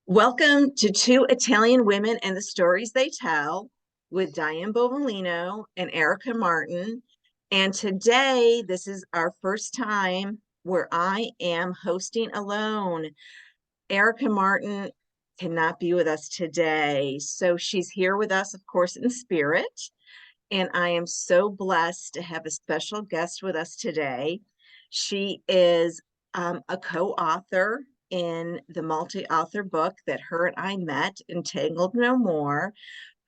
Welcome to Two Italian Women and the Stories They Tell with Diane Bovalino and Erica Martin. And today, this is our first time where I am hosting alone. Erica Martin cannot be with us today, so she's here with us, of course, in spirit. And I am so blessed to have a special guest with us today. She is a co-author in the multi-author book that her and I met, Entangled No More.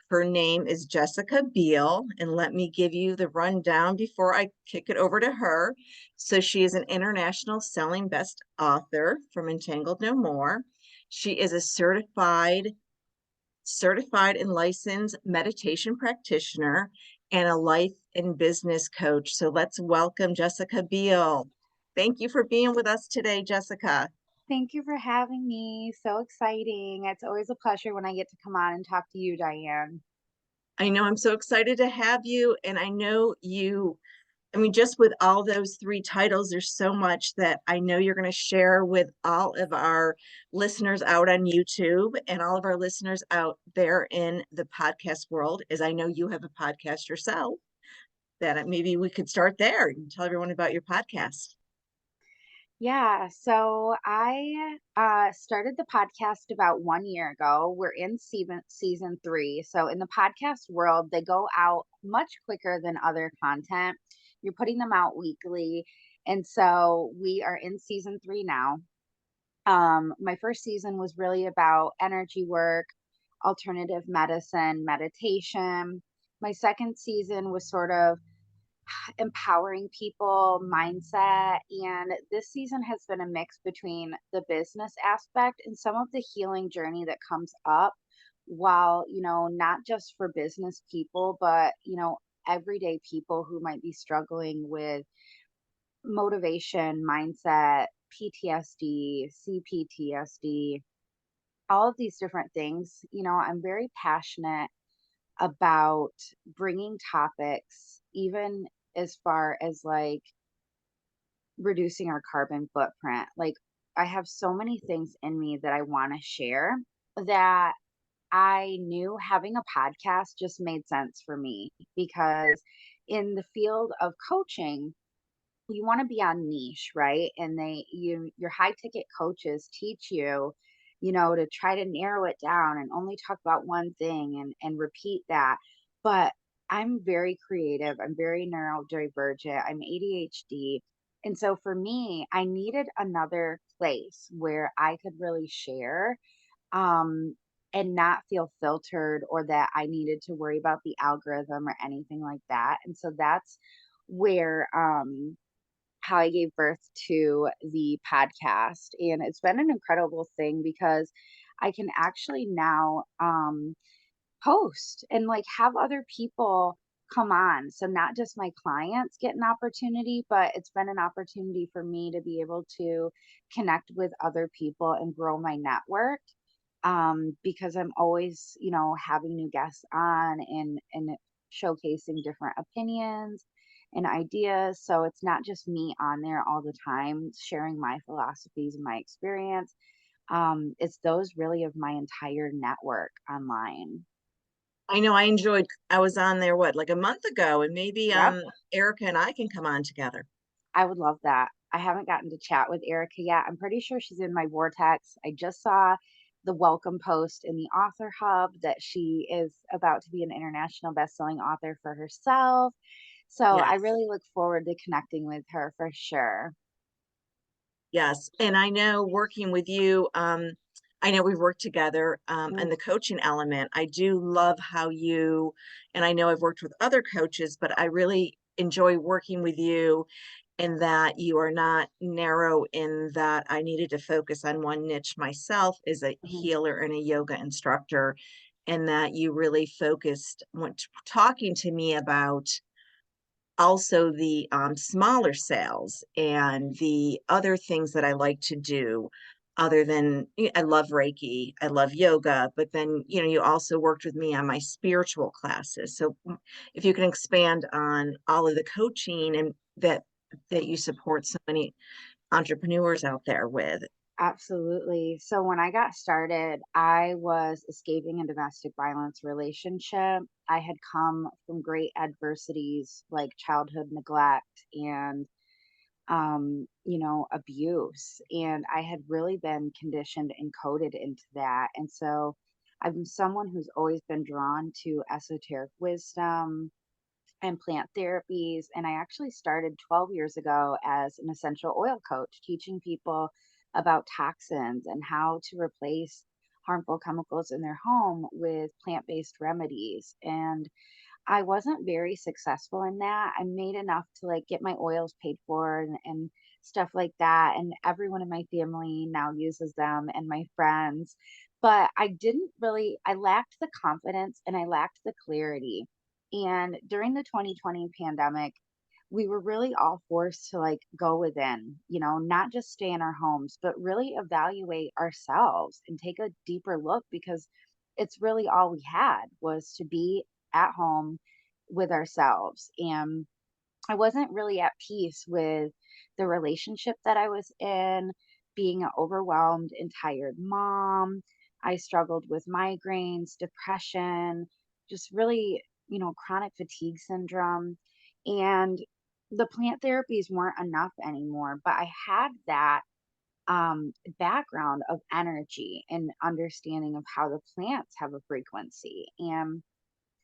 Her name is Jessica Biel, and let me give you the rundown before I kick it over to her. So she is an international selling best author from Entangled No More. She is a certified and licensed meditation practitioner and a life and business coach. So let's welcome Jessica Biel. Thank you for being with us today, Jessica. Thank you for having me. So exciting. It's always a pleasure when I get to come on and talk to you, Diane. I know I'm so excited to have you, and I know you, I mean, just with all those three titles, there's so much that I know you're going to share with all of our listeners out on YouTube and all of our listeners out there in the podcast world, as I know you have a podcast yourself, that maybe we could start there and tell everyone about your podcast. Yeah, so I started the podcast about 1 year ago. We're in season 3. So in the podcast world, they go out much quicker than other content. You're putting them out weekly. And so we are in season 3 now. My first season was really about energy work, alternative medicine, meditation. My second season was sort of empowering people, mindset. And this season has been a mix between the business aspect and some of the healing journey that comes up while, not just for business people, but, everyday people who might be struggling with motivation, mindset, PTSD, CPTSD, all of these different things. I'm very passionate about bringing topics, even as far as like reducing our carbon footprint. Like, I have so many things in me that I want to share that I knew having a podcast just made sense for me because in the field of coaching, you want to be on niche, right? And your high ticket coaches teach you, to try to narrow it down and only talk about one thing and repeat that. But I'm very creative. I'm very neurodivergent. I'm ADHD. And so for me, I needed another place where I could really share um and not feel filtered or that I needed to worry about the algorithm or anything like that. And so that's where how I gave birth to the podcast. And it's been an incredible thing because I can actually now host and like have other people come on. So not just my clients get an opportunity, but it's been an opportunity for me to be able to connect with other people and grow my network. Because I'm always, having new guests on and showcasing different opinions and ideas. So it's not just me on there all the time sharing my philosophies and my experience. It's those really of my entire network online. I know I was on there, what, like a month ago, and maybe Yep. Erica and I can come on together. I would love that. I haven't gotten to chat with Erica yet. I'm pretty sure she's in my vortex. I just saw the welcome post in the author hub that she is about to be an international best-selling author for herself. So I Yes. really look forward to connecting with her for sure. Yes, and I know working with you, I know we've worked together in Mm, the coaching element. I do love how you, and I know I've worked with other coaches, but I really enjoy working with you in that you are not narrow in that I needed to focus on one niche myself as a mhm, healer and a yoga instructor, and that you really focused when talking to me about also the smaller sales and the other things that I like to do other than I love Reiki, I love yoga, but then, you also worked with me on my spiritual classes. So if you can expand on all of the coaching and that you support so many entrepreneurs out there with. Absolutely. So when I got started, I was escaping a domestic violence relationship. I had come from great adversities like childhood neglect and abuse. And I had really been conditioned and coded into that. And so I'm someone who's always been drawn to esoteric wisdom and plant therapies. And I actually started 12 years ago as an essential oil coach, teaching people about toxins and how to replace harmful chemicals in their home with plant based remedies. And I wasn't very successful in that. I made enough to like get my oils paid for and stuff like that. And everyone in my family now uses them and my friends. But I didn't really, I lacked the confidence and I lacked the clarity. And during the 2020 pandemic, we were really all forced to like go within, not just stay in our homes, but really evaluate ourselves and take a deeper look because it's really all we had was to be at home with ourselves. And I wasn't really at peace with the relationship that I was in, being an overwhelmed and tired mom. I struggled with migraines, depression, just really, chronic fatigue syndrome. And the plant therapies weren't enough anymore, but I had that background of energy and understanding of how the plants have a frequency. And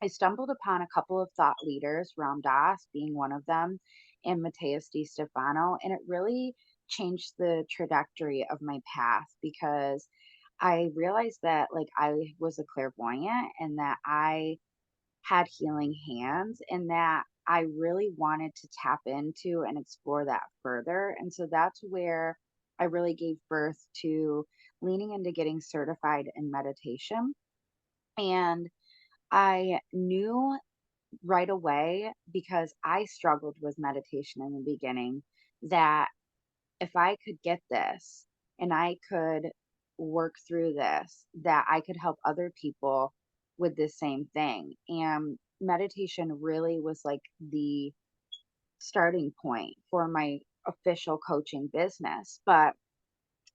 I stumbled upon a couple of thought leaders, Ram Dass being one of them, and Mateus Di Stefano, and it really changed the trajectory of my path because I realized that like I was a clairvoyant and that I had healing hands and that I really wanted to tap into and explore that further. And so that's where I really gave birth to leaning into getting certified in meditation. And I knew right away because I struggled with meditation in the beginning that if I could get this and I could work through this, that I could help other people with the same thing. And meditation really was like the starting point for my official coaching business. But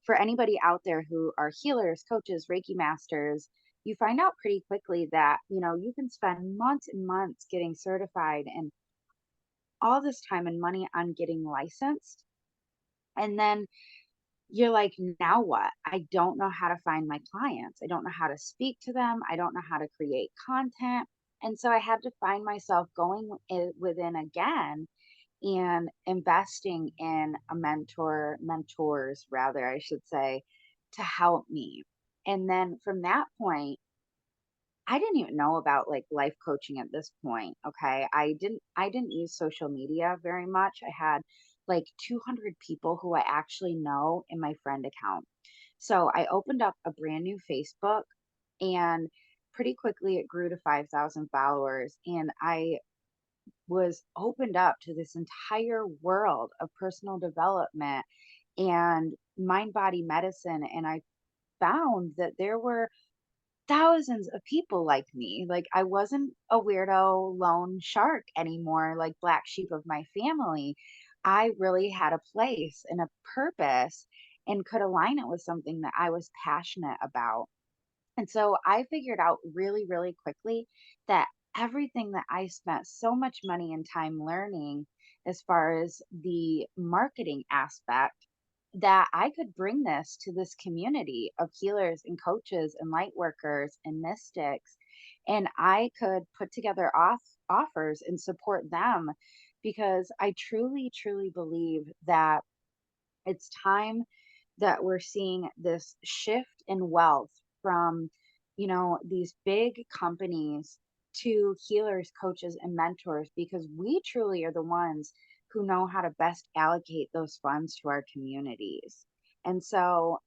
for anybody out there who are healers, coaches, Reiki masters, you find out pretty quickly that, you can spend months and months getting certified and all this time and money on getting licensed. And then you're like, now what? I don't know how to find my clients. I don't know how to speak to them. I don't know how to create content. And so I had to find myself going within again and investing in a mentors rather, I should say, to help me. And then from that point, I didn't even know about like life coaching at this point. Okay. I didn't use social media very much. I had like 200 people who I actually know in my friend account. So I opened up a brand new Facebook and pretty quickly it grew to 5,000 followers. And I was opened up to this entire world of personal development and mind body medicine. And I found that there were thousands of people like me. Like I wasn't a weirdo lone shark anymore, like black sheep of my family. I really had a place and a purpose and could align it with something that I was passionate about. And so I figured out really, really quickly that everything that I spent so much money and time learning as far as the marketing aspect, that I could bring this to this community of healers and coaches and light workers and mystics. And I could put together offers and support them because I truly, truly believe that it's time that we're seeing this shift in wealth from, these big companies to healers, coaches, and mentors because we truly are the ones who know how to best allocate those funds to our communities. And so,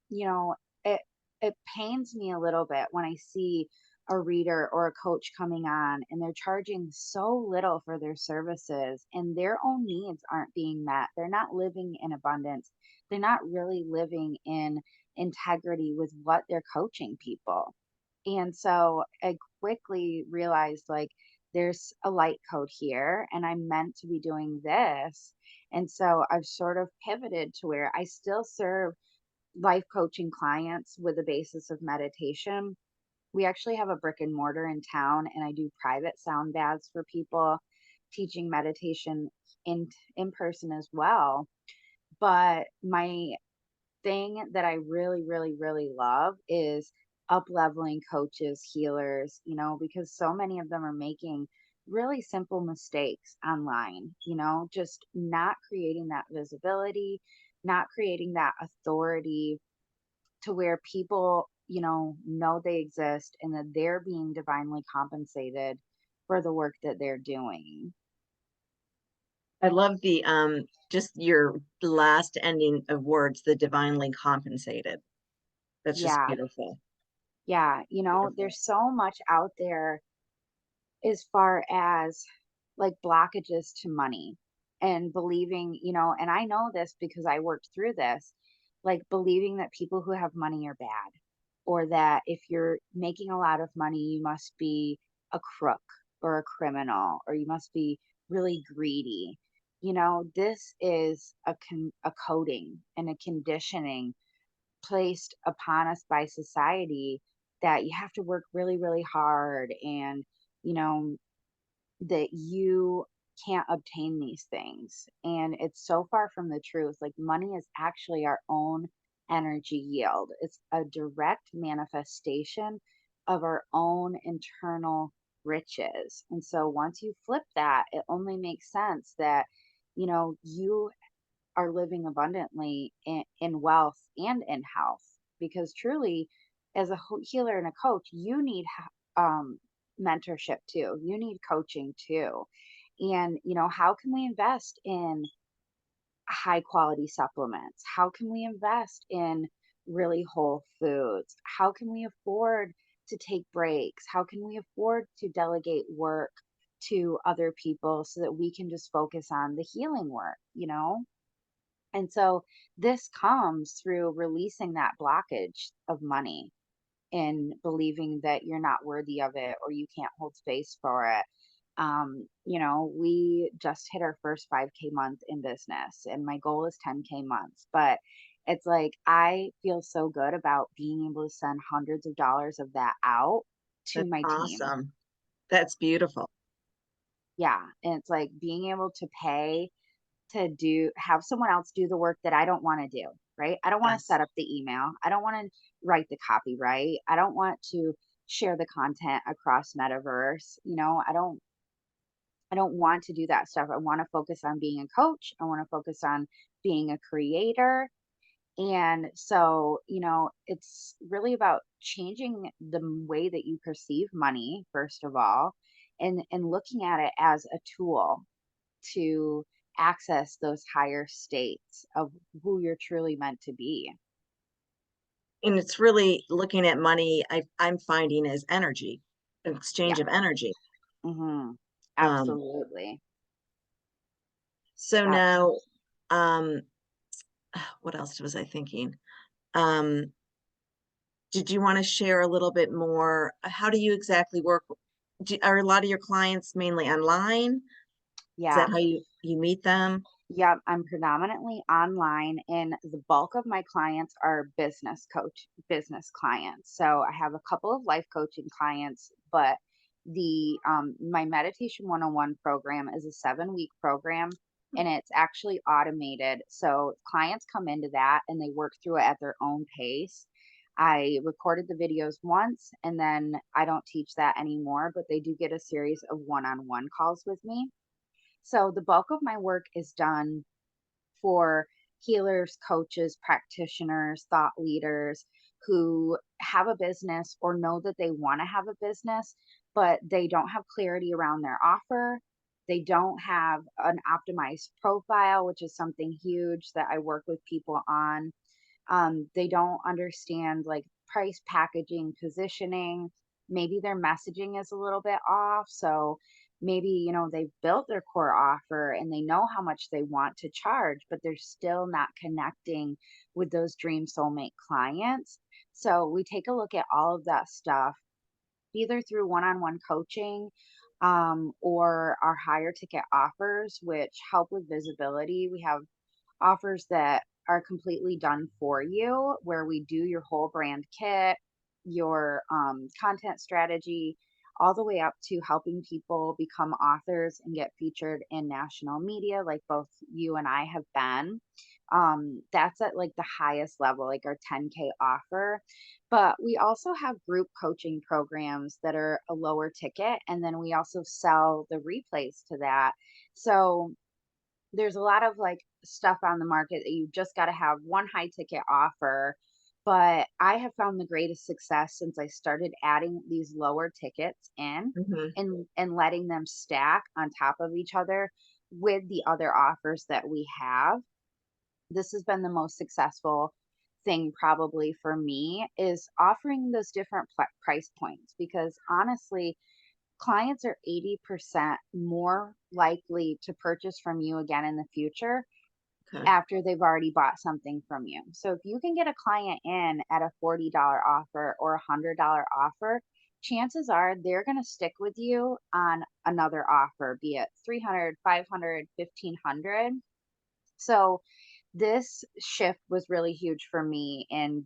it pains me a little bit when I see a reader or a coach coming on and they're charging so little for their services and their own needs aren't being met. They're not living in abundance. They're not really living in integrity with what they're coaching people. And so I quickly realized like there's a light code here and I'm meant to be doing this. And so I've sort of pivoted to where I still serve life coaching clients with the basis of meditation. We actually have a brick and mortar in town, and I do private sound baths for people, teaching meditation in in person as well. But my thing that I really, really, really love is up leveling coaches, healers, because so many of them are making really simple mistakes online, just not creating that visibility, not creating that authority to where people, know they exist and that they're being divinely compensated for the work that they're doing. I love the just your last ending of words, the divinely compensated. That's just Yeah. beautiful. Yeah. Beautiful. There's so much out there as far as like blockages to money and believing, and I know this because I worked through this, like believing that people who have money are bad, or that if you're making a lot of money, you must be a crook or a criminal, or you must be really greedy. This is a coding and a conditioning placed upon us by society that you have to work really, really hard, and you know that you can't obtain these things. And it's so far from the truth. Like, money is actually our own energy yield, it's a direct manifestation of our own internal riches. And so, once you flip that, it only makes sense that, you are living abundantly in wealth and in health. Because truly, as a healer and a coach, you need mentorship too. You need coaching too. And, how can we invest in high quality supplements? How can we invest in really whole foods? How can we afford to take breaks? How can we afford to delegate work to other people so that we can just focus on the healing work? And so this comes through releasing that blockage of money and believing that you're not worthy of it or you can't hold space for it. We just hit our first 5K month in business, and my goal is 10K months. But it's like I feel so good about being able to send hundreds of dollars of that out to That's my team. awesome. That's beautiful. Yeah. And it's like being able to pay to have someone else do the work that I don't want to do, right? I don't want to Yes. set up the email. I don't want to write the copyright. I don't want to share the content across metaverse. I don't want to do that stuff. I want to focus on being a coach. I want to focus on being a creator. And so, it's really about changing the way that you perceive money, first of all, and looking at it as a tool to access those higher states of who you're truly meant to be. And it's really looking at money, I'm finding as energy, an Yeah. exchange of energy. Hmm. Um, Absolutely. so Ab- now, um, what else was I thinking? Um, did you want to share a little bit more? How do you exactly work? Are a lot of your clients mainly online? Is that yeah. how you meet them? Yeah, I'm predominantly online, and the bulk of my clients are business clients. So I have a couple of life coaching clients, but the my meditation 101 program is a 7-week program, and it's actually automated. So clients come into that and they work through it at their own pace. I recorded the videos once, and then I don't teach that anymore, but they do get a series of one-on-one calls with me. So the bulk of my work is done for healers, coaches, practitioners, thought leaders who have a business or know that they want to have a business, but they don't have clarity around their offer. They don't have an optimized profile, which is something huge that I work with people on. They don't understand like price, packaging, positioning. Maybe their messaging is a little bit off. So maybe, they've built their core offer and they know how much they want to charge, but they're still not connecting with those dream soulmate clients. So we take a look at all of that stuff, either through one on one coaching, or our higher ticket offers, which help with visibility. We have offers that are completely done for you, where we do your whole brand kit, your content strategy, all the way up to helping people become authors and get featured in national media, like both you and I have been. That's at like the highest level, like our 10K offer. But we also have group coaching programs that are a lower ticket. And then we also sell the replays to that. So there's a lot of like stuff on the market that you just got to have one high ticket offer. But I have found the greatest success since I started adding these lower tickets in Mhm. and letting them stack on top of each other with the other offers that we have. This has been the most successful thing probably for me, is offering those different price points, because honestly, clients are 80% more likely to purchase from you again in the future Okay. after they've already bought something from you. So if you can get a client in at a $40 offer or a $100 offer, chances are they're going to stick with you on another offer, be it 300, 500, 1500. So this shift was really huge for me in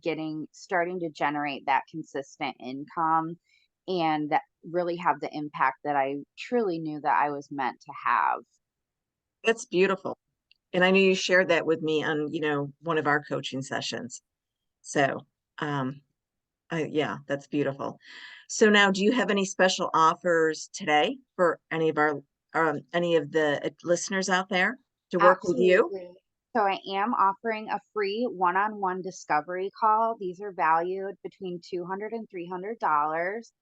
starting to generate that consistent income and that really have the impact that I truly knew that I was meant to have. That's beautiful. And I know you shared that with me on, one of our coaching sessions. So, um, yeah, that's beautiful. So now, do you have any special offers today for any of the listeners out there to work with you? Absolutely. So I am offering a free one-on-one discovery call. These are valued between $200 and $300.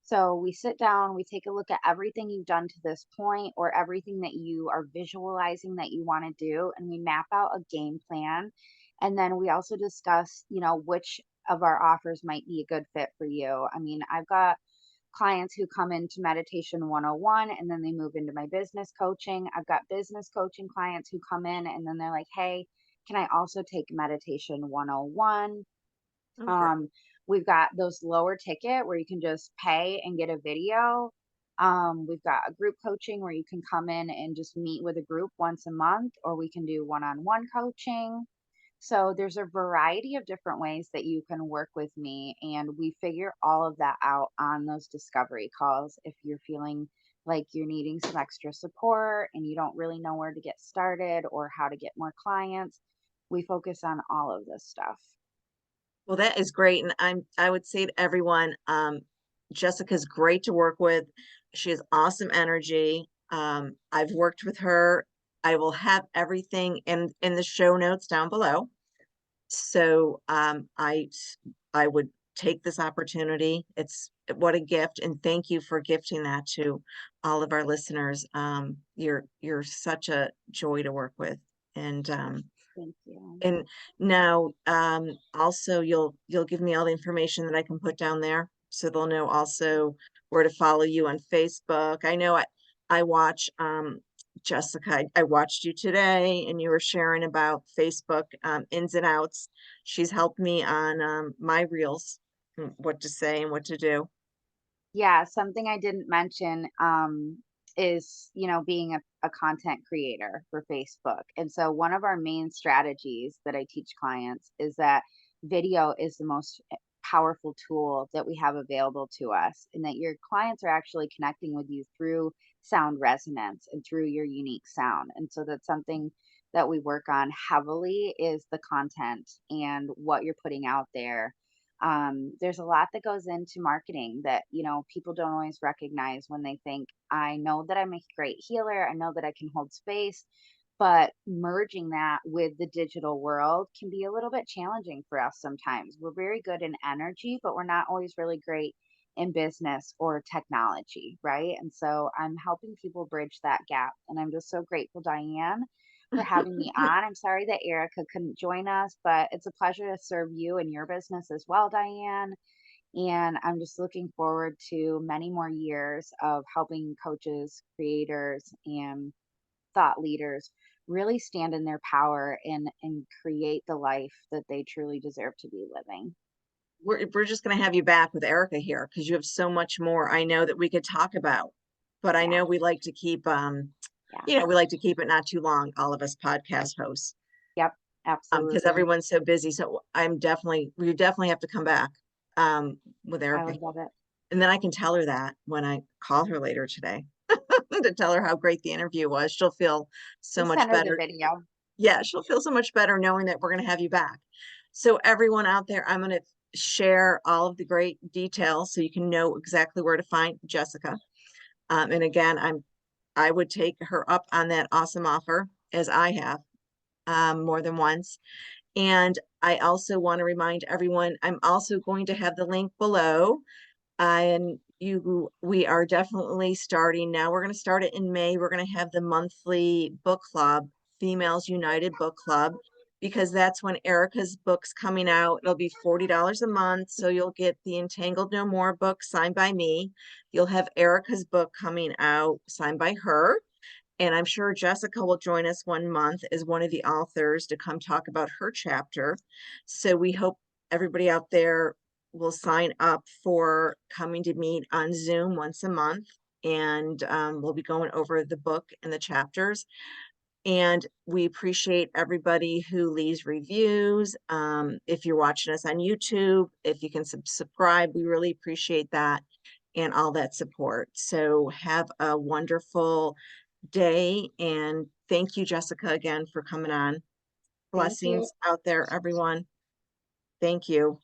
So we sit down, we take a look at everything you've done to this point or everything that you are visualizing that you want to do, and we map out a game plan. And then we also discuss, which of our offers might be a good fit for you. I mean, I've got clients who come into meditation 101 and then they move into my business coaching. I've got business coaching clients who come in and then they're like, "Hey, can I also take meditation 101?" Okay. Um, we've got those lower ticket where you can just pay and get a video. We've got a group coaching where you can come in and just meet with a group once a month, or we can do one-on-one coaching. So there's a variety of different ways that you can work with me, and we figure all of that out on those discovery calls. If you're feeling like you're needing some extra support and you don't really know where to get started or how to get more clients, we focus on all of this stuff. Well, that is great. And I would say to everyone, Jessica's great to work with. She has awesome energy. I've worked with her. I will have everything in the show notes down below. So I would take this opportunity. It's what a gift, and thank you for gifting that to all of our listeners. You're such a joy to work with, and Thank you. and now, also you'll give me all the information that I can put down there, so they'll know also where to follow you on Facebook. I know I watch, Jessica, I watched you today and you were sharing about Facebook, ins and outs. She's helped me on, my reels, what to say and what to do. Yeah, something I didn't mention is, being a content creator for Facebook. And so one of our main strategies that I teach clients is that video is the most powerful tool that we have available to us, and that your clients are actually connecting with you through sound resonance and through your unique sound. And so that's something that we work on heavily, is the content and what you're putting out there. There's a lot that goes into marketing that, people don't always recognize when they think, I know that I'm a great healer, I know that I can hold space, but merging that with the digital world can be a little bit challenging for us sometimes. We're very good in energy, but we're not always really great in business or technology, right? And so I'm helping people bridge that gap. And I'm just so grateful, Diane, for having me on. I'm sorry that Erica couldn't join us, but it's a pleasure to serve you and your business as well, Diane. And I'm just looking forward to many more years of helping coaches, creators, and thought leaders really stand in their power and create the life that they truly deserve to be living. We're just going to have you back with Erica here because you have so much more I know that we could talk about. But I Yeah, know we like to keep, yeah. we like to keep it not too long, all of us podcast hosts. Yep. because Absolutely. everyone's so busy. So we definitely have to come back with I Erica. would love it. And then I can tell her that when I call her later today to tell her how great the interview was. She'll feel so Just much send her the better. video. Yeah, she'll feel so much better knowing that we're going to have you back. So everyone out there, I'm going to share all of the great details so you can know exactly where to find Jessica. And again, I would take her up on that awesome offer, as I have more than once. And I also want to remind everyone, I'm also going to have the link below. And we are definitely starting now. We're going to start it in May. We're going to have the monthly book club, Females United Book Club, because that's when Erica's book's coming out. It'll be $40 a month. So you'll get the Entangled No More book signed by me. You'll have Erica's book coming out signed by her. And I'm sure Jessica will join us one month as one of the authors to come talk about her chapter. So we hope everybody out there will sign up for coming to meet on Zoom once a month. And we'll be going over the book and the chapters. And we appreciate everybody who leaves reviews. If you're watching us on YouTube, if you can subscribe, we really appreciate that and all that support. So have a wonderful day. And thank you, Jessica, again for coming on. Thank you. Blessings out there, everyone. Thank you.